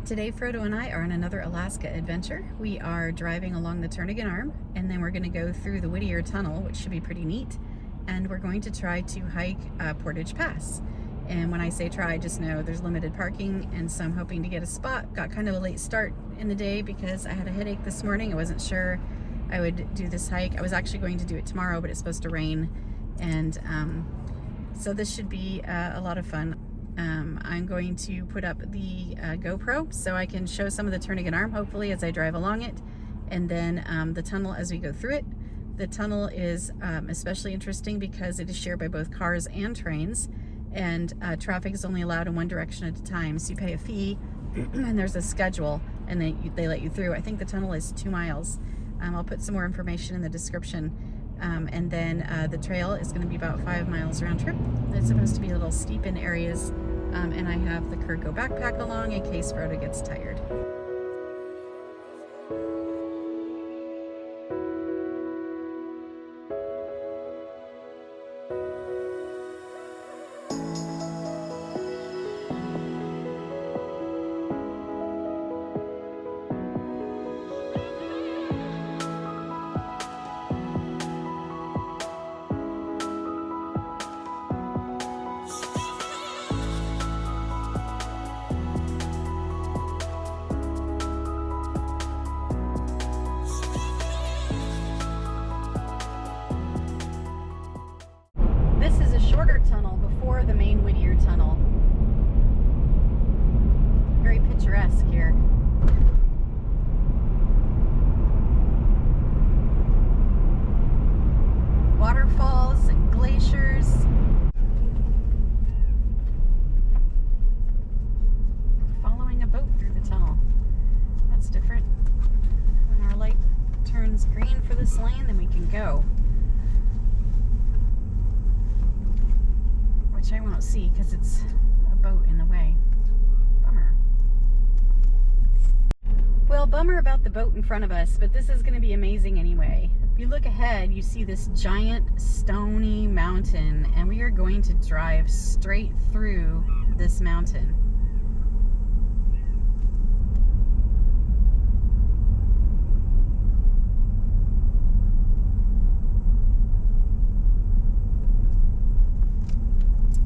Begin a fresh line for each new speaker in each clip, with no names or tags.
Today, Frodo and I are on another Alaska adventure. We are driving along the Turnagain Arm, and then we're going to go through the Whittier Tunnel, which should be pretty neat. And we're going to try to hike Portage Pass. And when I say try, just know there's limited parking, and so I'm hoping to get a spot. Got kind of a late start in the day because I had a headache this morning. I wasn't sure I would do this hike. I was actually going to do it tomorrow, but it's supposed to rain. And so this should be a lot of fun. I'm going to put up the GoPro so I can show some of the Turnagain Arm, hopefully, as I drive along it, and then the tunnel as we go through it. The tunnel is especially interesting because it is shared by both cars and trains, and traffic is only allowed in one direction at a time, so you pay a fee, and there's a schedule, and they let you through. I think the tunnel is 2 miles. I'll put some more information in the description. And then the trail is going to be about 5 miles round trip. It's supposed to be a little steep in areas, and I have the Kurgo backpack along in case Frodo gets tired. This is a shorter tunnel before the main Whittier Tunnel. Very picturesque here. Waterfalls and glaciers. Following a boat through the tunnel. That's different. When our light turns green for this lane, then we can go. Which I won't see because it's a boat in the way. Bummer. Well, bummer about the boat in front of us, but this is going to be amazing anyway. If you look ahead, you see this giant stony mountain, and we are going to drive straight through this mountain.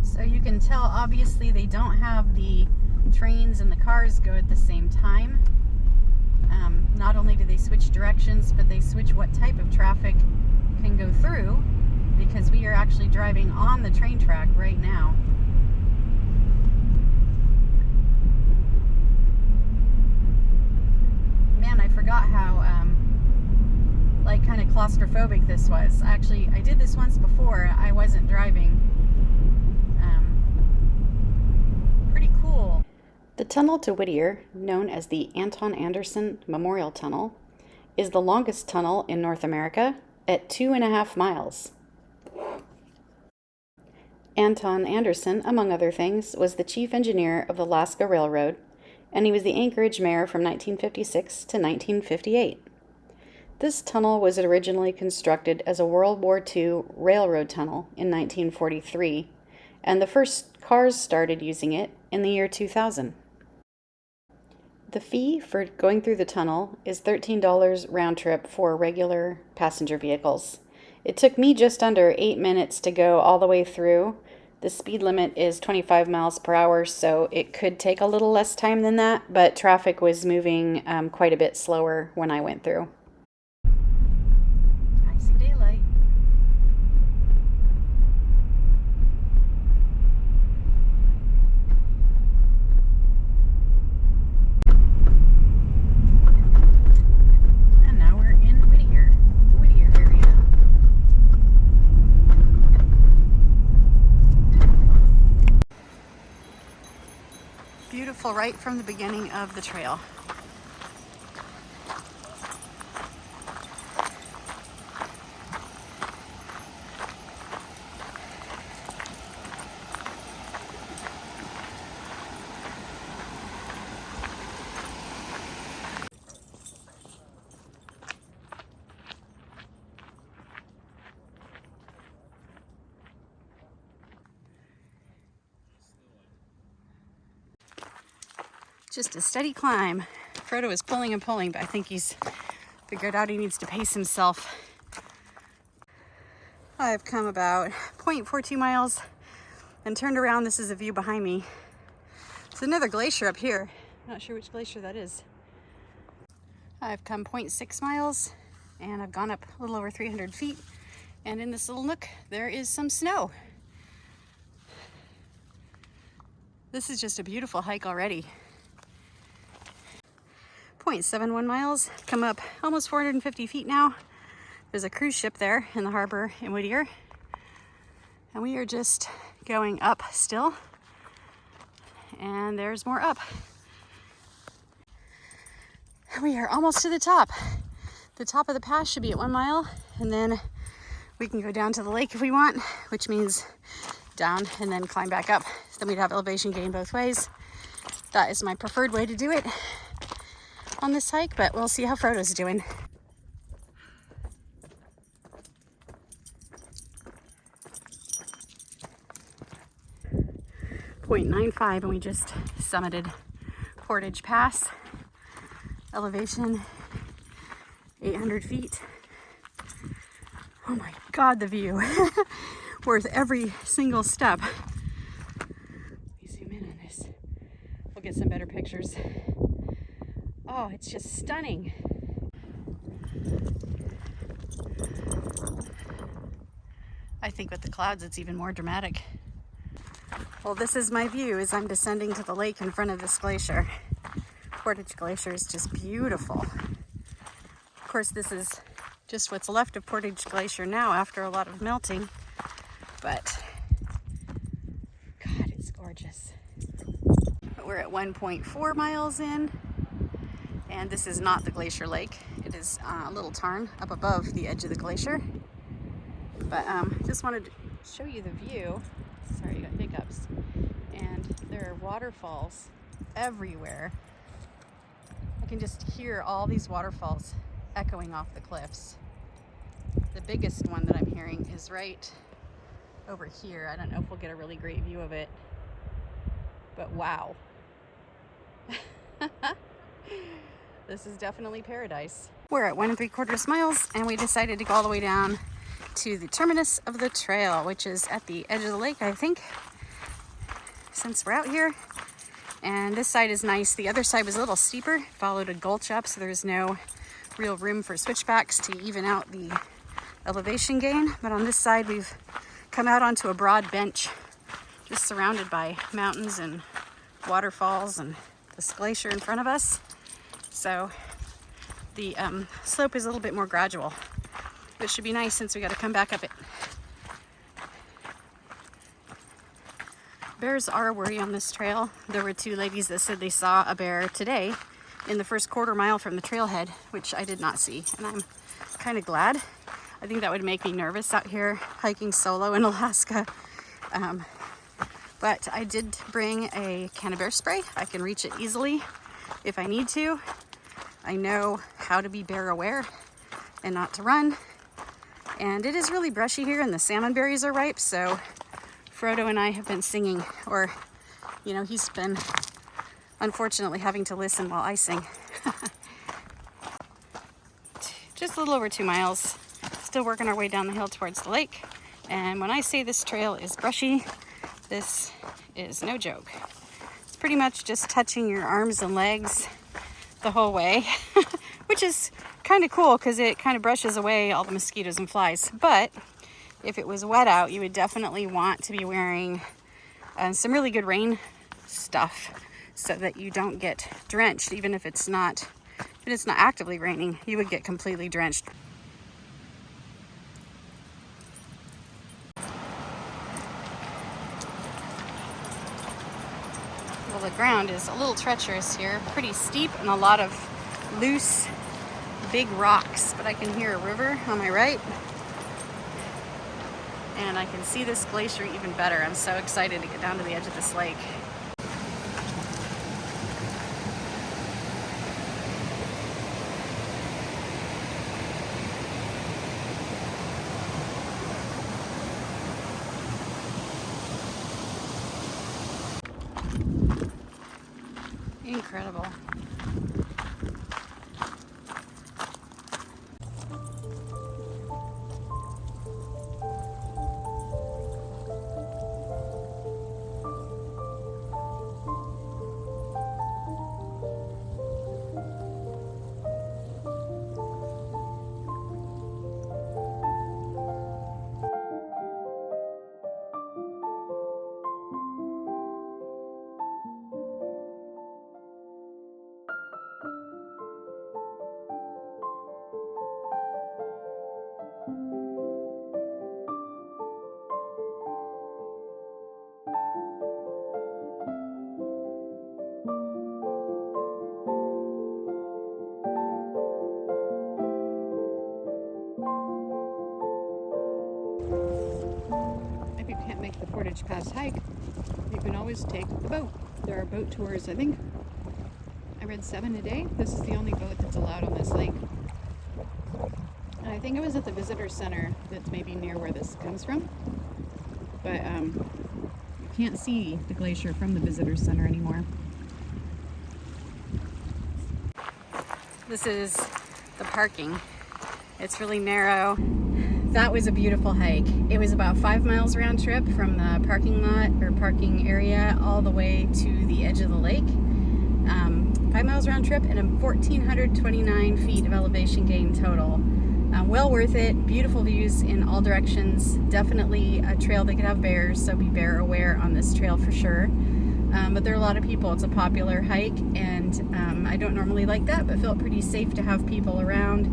So you can tell, obviously, they don't have the trains and the cars go at the same time. Not only do they switch directions, but they switch what type of traffic can go through, because we are actually driving on the train track right now. Man, I forgot how like kind of claustrophobic this was. Actually, I did this once before. I wasn't driving. Cool. The tunnel to Whittier, known as the Anton Anderson Memorial Tunnel, is the longest tunnel in North America at 2.5 miles. Anton Anderson, among other things, was the chief engineer of the Alaska Railroad, and he was the Anchorage mayor from 1956 to 1958. This tunnel was originally constructed as a World War II railroad tunnel in 1943, and the first cars started using it in the year 2000. The fee for going through the tunnel is $13 round trip for regular passenger vehicles. It took me just under 8 minutes to go all the way through. The speed limit is 25 miles per hour, so it could take a little less time than that, but traffic was moving quite a bit slower when I went through. I see daylight. Beautiful right from the beginning of the trail. Just a steady climb. Frodo is pulling and pulling, but I think he's figured out he needs to pace himself. I've come about 0.42 miles and turned around. This is a view behind me. There's another glacier up here. Not sure which glacier that is. I've come 0.6 miles and I've gone up a little over 300 feet. And in this little nook, there is some snow. This is just a beautiful hike already. 0.71 miles, come up almost 450 feet now. There's a cruise ship there in the harbor in Whittier. And we are just going up still. And there's more up. We are almost to the top. The top of the pass should be at 1 mile, and then we can go down to the lake if we want, which means down and then climb back up. So then we'd have elevation gain both ways. That is my preferred way to do it on this hike, but we'll see how Frodo's doing. .95, and we just summited Portage Pass. Elevation 800 feet. Oh my God, the view. Worth every single step. Let me zoom in on this. We'll get some better pictures. Oh, it's just stunning. I think with the clouds, it's even more dramatic. Well, this is my view as I'm descending to the lake in front of this glacier. Portage Glacier is just beautiful. Of course, this is just what's left of Portage Glacier now after a lot of melting, but God, it's gorgeous. We're at 1.4 miles in, and this is not the glacier lake. It is a little tarn up above the edge of the glacier. But just wanted to show you the view. Sorry, I got hiccups. And there are waterfalls everywhere. I can just hear all these waterfalls echoing off the cliffs. The biggest one that I'm hearing is right over here. I don't know if we'll get a really great view of it, but wow. This is definitely paradise. We're at 1 3/4 miles, and we decided to go all the way down to the terminus of the trail, which is at the edge of the lake, I think, since we're out here. And this side is nice. The other side was a little steeper, followed a gulch up, so there's no real room for switchbacks to even out the elevation gain. But on this side, we've come out onto a broad bench, just surrounded by mountains and waterfalls and this glacier in front of us. So the slope is a little bit more gradual, which should be nice since we got to come back up it. Bears are a worry on this trail. There were 2 ladies that said they saw a bear today in the first 1/4 mile from the trailhead, which I did not see, and I'm kind of glad. I think that would make me nervous out here hiking solo in Alaska. But I did bring a can of bear spray. I can reach it easily if I need to. I know how to be bear aware and not to run. And it is really brushy here, and the salmon berries are ripe, so Frodo and I have been singing, or, you know, he's been unfortunately having to listen while I sing. Just a little over 2 miles, still working our way down the hill towards the lake. And when I say this trail is brushy, this is no joke. It's pretty much just touching your arms and legs the whole way, which is kind of cool because it kind of brushes away all the mosquitoes and flies. But if it was wet out, you would definitely want to be wearing some really good rain stuff so that you don't get drenched. Even if it's not actively raining, you would get completely drenched. Well, the ground is a little treacherous here, pretty steep, and a lot of loose, big rocks. But I can hear a river on my right, and I can see this glacier even better. I'm so excited to get down to the edge of this lake. Incredible. If you can't make the Portage Pass hike, you can always take the boat. There are boat tours, I think. I read 7 a day. This is the only boat that's allowed on this lake. And I think it was at the visitor center that's maybe near where this comes from. But you can't see the glacier from the visitor center anymore. This is the parking. It's really narrow. That was a beautiful hike. It was about 5 miles round trip from the parking lot or parking area all the way to the edge of the lake. 5 miles round trip and a 1,429 feet of elevation gain total. Well worth it. Beautiful views in all directions. Definitely a trail that could have bears, so be bear aware on this trail for sure. But there are a lot of people. It's a popular hike, and I don't normally like that, but felt pretty safe to have people around.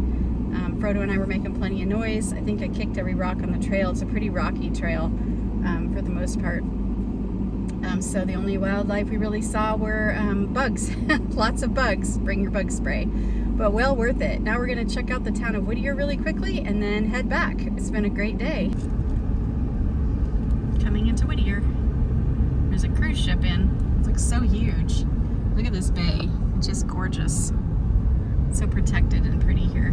Frodo and I were making plenty of noise. I think I kicked every rock on the trail. It's a pretty rocky trail for the most part. So the only wildlife we really saw were bugs. Lots of bugs. Bring your bug spray. But well worth it. Now we're going to check out the town of Whittier really quickly and then head back. It's been a great day. Coming into Whittier. There's a cruise ship in. It looks so huge. Look at this bay. It's just gorgeous. So protected and pretty here.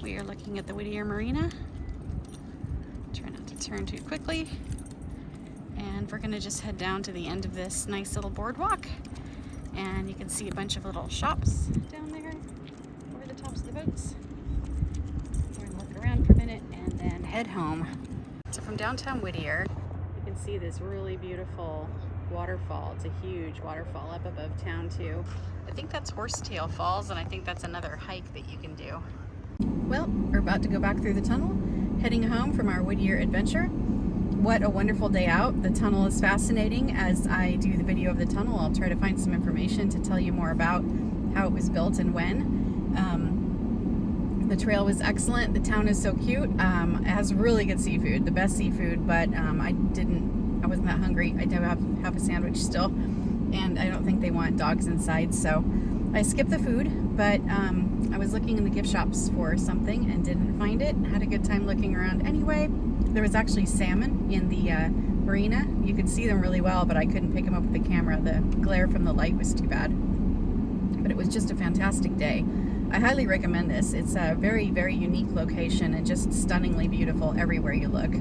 We are looking at the Whittier Marina. Try not to turn too quickly. And we're gonna just head down to the end of this nice little boardwalk. And you can see a bunch of little shops down there over the tops of the boats. We're gonna look around for a minute and then head home. So from downtown Whittier, you can see this really beautiful waterfall. It's a huge waterfall up above town too. I think that's Horsetail Falls, and I think that's another hike that you can do. Well, we're about to go back through the tunnel, heading home from our Whittier adventure. What a wonderful day out. The tunnel is fascinating. As I do the video of the tunnel, I'll try to find some information to tell you more about how it was built and when. The trail was excellent. The town is so cute. It has really good seafood, the best seafood, but I wasn't that hungry. I do have a sandwich still, and I don't think they want dogs inside, so I skipped the food, but I was looking in the gift shops for something and didn't find it. Had a good time looking around anyway. There was actually salmon in the marina. You could see them really well, but I couldn't pick them up with the camera. The glare from the light was too bad. But it was just a fantastic day. I highly recommend this. It's a very, very unique location and just stunningly beautiful everywhere you look.